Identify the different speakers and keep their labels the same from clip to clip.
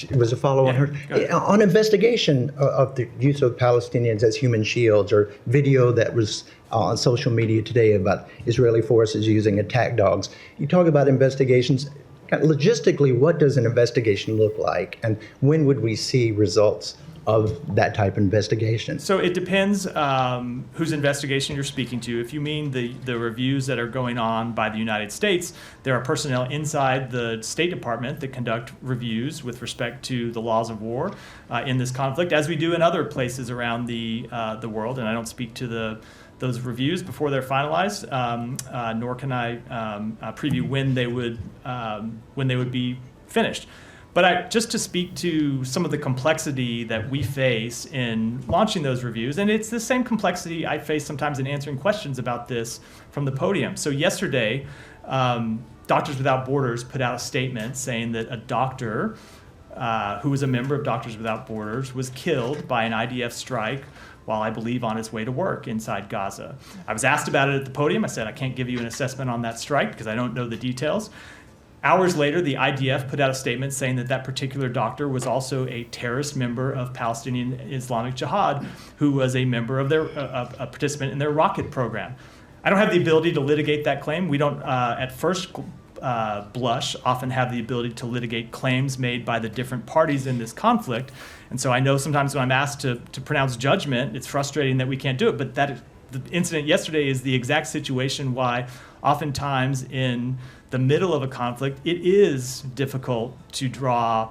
Speaker 1: It was a follow on her. On investigation of the use of Palestinians as human shields, or video that was on social media today about Israeli forces using attack dogs. You talk about investigations. Logistically, what does an investigation look like, and when would we see results of that type of investigation?
Speaker 2: So it depends whose investigation you're speaking to. If you mean the reviews that are going on by the United States, there are personnel inside the State Department that conduct reviews with respect to the laws of war in this conflict, as we do in other places around the world. And I don't speak to those reviews before they're finalized, nor can I preview when they would be finished. But just to speak to some of the complexity that we face in launching those reviews, and it's the same complexity I face sometimes in answering questions about this from the podium. So yesterday, Doctors Without Borders put out a statement saying that a doctor who was a member of Doctors Without Borders was killed by an IDF strike while I believe on his way to work inside Gaza. I was asked about it at the podium. I said, I can't give you an assessment on that strike because I don't know the details. Hours later, the IDF put out a statement saying that that particular doctor was also a terrorist member of Palestinian Islamic Jihad, who was a member of a participant in their rocket program. I don't have the ability to litigate that claim. We don't, at first blush, often have the ability to litigate claims made by the different parties in this conflict. And so I know sometimes when I'm asked to pronounce judgment, it's frustrating that we can't do it. But the incident yesterday is the exact situation why oftentimes in the middle of a conflict, it is difficult to draw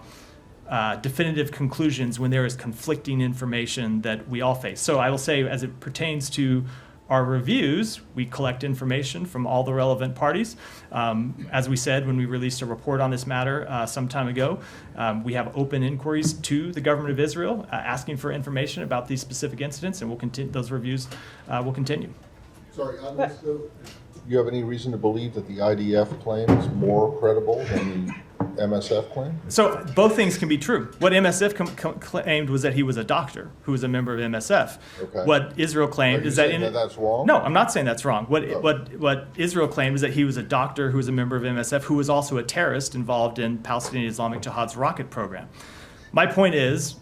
Speaker 2: definitive conclusions when there is conflicting information that we all face. So I will say, as it pertains to our reviews, we collect information from all the relevant parties. As we said when we released a report on this matter some time ago, we have open inquiries to the government of Israel asking for information about these specific incidents, and we'll continue. Those reviews will continue.
Speaker 3: Sorry, on this, though, do you have any reason to believe that the IDF claim is more credible than the MSF claim?
Speaker 2: So both things can be true. What MSF claimed was that he was a doctor who was a member of MSF.
Speaker 3: Okay.
Speaker 2: What Israel claimed is that
Speaker 3: that's wrong?
Speaker 2: No, I'm not saying that's wrong. What Israel claimed is that he was a doctor who was a member of MSF who was also a terrorist involved in Palestinian Islamic Jihad's rocket program. My point is,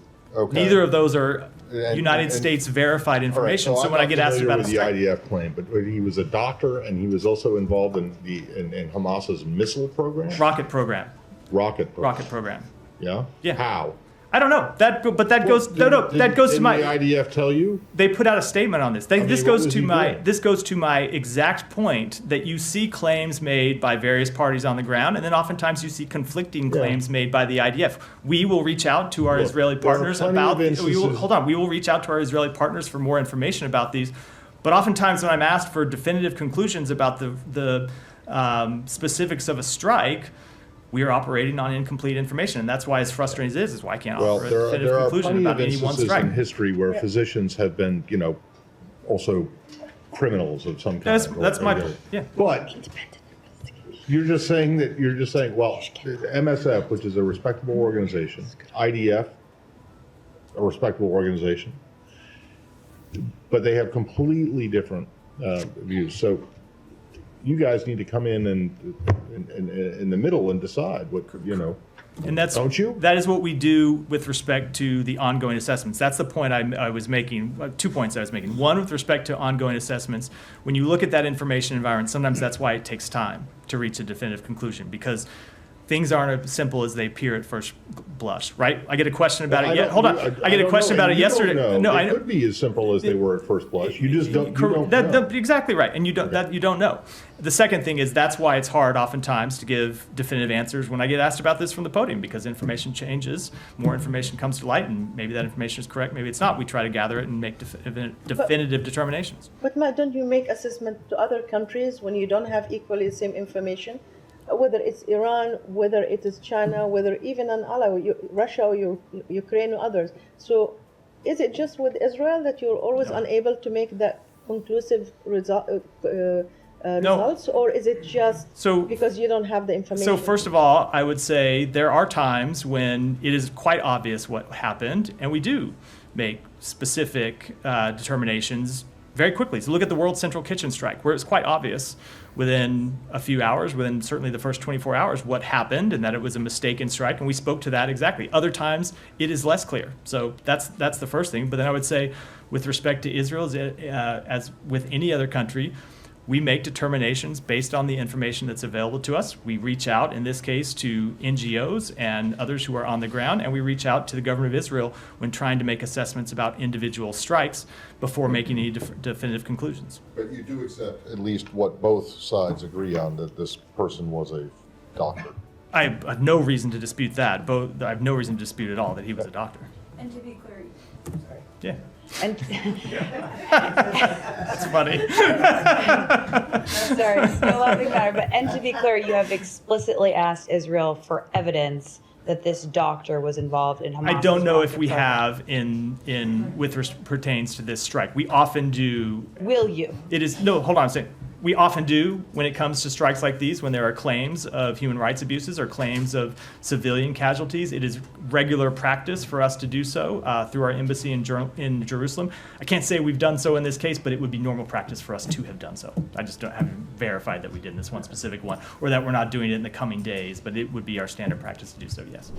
Speaker 2: neither of those are United States verified information.
Speaker 4: Right,
Speaker 2: so when I get asked about
Speaker 4: the IDF claim, but he was a doctor and he was also involved in Hamas's missile program?
Speaker 2: Rocket program.
Speaker 4: Rocket
Speaker 2: program.
Speaker 4: Yeah?
Speaker 2: Yeah.
Speaker 4: How?
Speaker 2: I don't know. That goes to my.
Speaker 4: Did the IDF tell you?
Speaker 2: They put out a statement on this. This goes to my exact point that you see claims made by various parties on the ground, and then oftentimes you see conflicting claims made by the IDF. We will reach out to our Israeli partners about. We will reach out to our Israeli partners for more information about these, but oftentimes when I'm asked for definitive conclusions about the specifics of a strike, we are operating on incomplete information, and that's why, as frustrating as it is why I can't offer a definitive conclusion about any one strike.
Speaker 4: There are plenty of instances in history where physicians have been, also criminals of some kind.
Speaker 2: That's my point. Yeah.
Speaker 4: But you're just saying, well, MSF, which is a respectable organization, IDF, a respectable organization, but they have completely different views. So you guys need to come in the middle and decide what,
Speaker 2: And that's,
Speaker 4: don't you?
Speaker 2: That is what we do with respect to the ongoing assessments. That's the point I was making, 2 points I was making. One, with respect to ongoing assessments, when you look at that information environment, sometimes that's why it takes time to reach a definitive conclusion, because things aren't as simple as they appear at first blush, right? I get a question about it. I get a question about it yesterday.
Speaker 4: No, it could be as simple as they were at first blush. You just don't.
Speaker 2: Exactly right, and you don't know. The second thing is that's why it's hard oftentimes to give definitive answers when I get asked about this from the podium, because information changes, more information comes to light, and maybe that information is correct, maybe it's not. We try to gather it and make definitive determinations.
Speaker 5: But Matt, don't you make assessment to other countries when you don't have equally the same information? Whether it's Iran, whether it is China, whether even an ally, Russia or Ukraine or others. So is it just with Israel that you're always unable to make that conclusive results, or is it just because you don't have the information?
Speaker 2: So first of all, I would say there are times when it is quite obvious what happened, and we do make specific determinations very quickly. So look at the World Central Kitchen strike, where it's quite obvious within a few hours, within certainly the first 24 hours, what happened and that it was a mistaken strike, and we spoke to that exactly. Other times, it is less clear. So that's the first thing. But then I would say, with respect to Israel, as with any other country, we make determinations based on the information that's available to us. We reach out, in this case, to NGOs and others who are on the ground, and we reach out to the government of Israel when trying to make assessments about individual strikes before making any definitive conclusions.
Speaker 3: But you do accept at least what both sides agree on, that this person was a doctor.
Speaker 2: I have no reason to dispute that. I have no reason to dispute at all that he was a doctor.
Speaker 6: And to be clear, sorry.
Speaker 2: Yeah.
Speaker 6: And
Speaker 2: That's funny.
Speaker 6: sorry, no laughing matter. But and to be clear, you have explicitly asked Israel for evidence that this doctor was involved in Hamas.
Speaker 2: I don't know if we have pertains to this strike. We often do.
Speaker 6: Will you?
Speaker 2: It is no. Hold on a second. We often do when it comes to strikes like these, when there are claims of human rights abuses or claims of civilian casualties. It is regular practice for us to do so through our embassy in Jerusalem. I can't say we've done so in this case, but it would be normal practice for us to have done so. I just haven't verified that we did in this one specific one, or that we're not doing it in the coming days, but it would be our standard practice to do so, yes.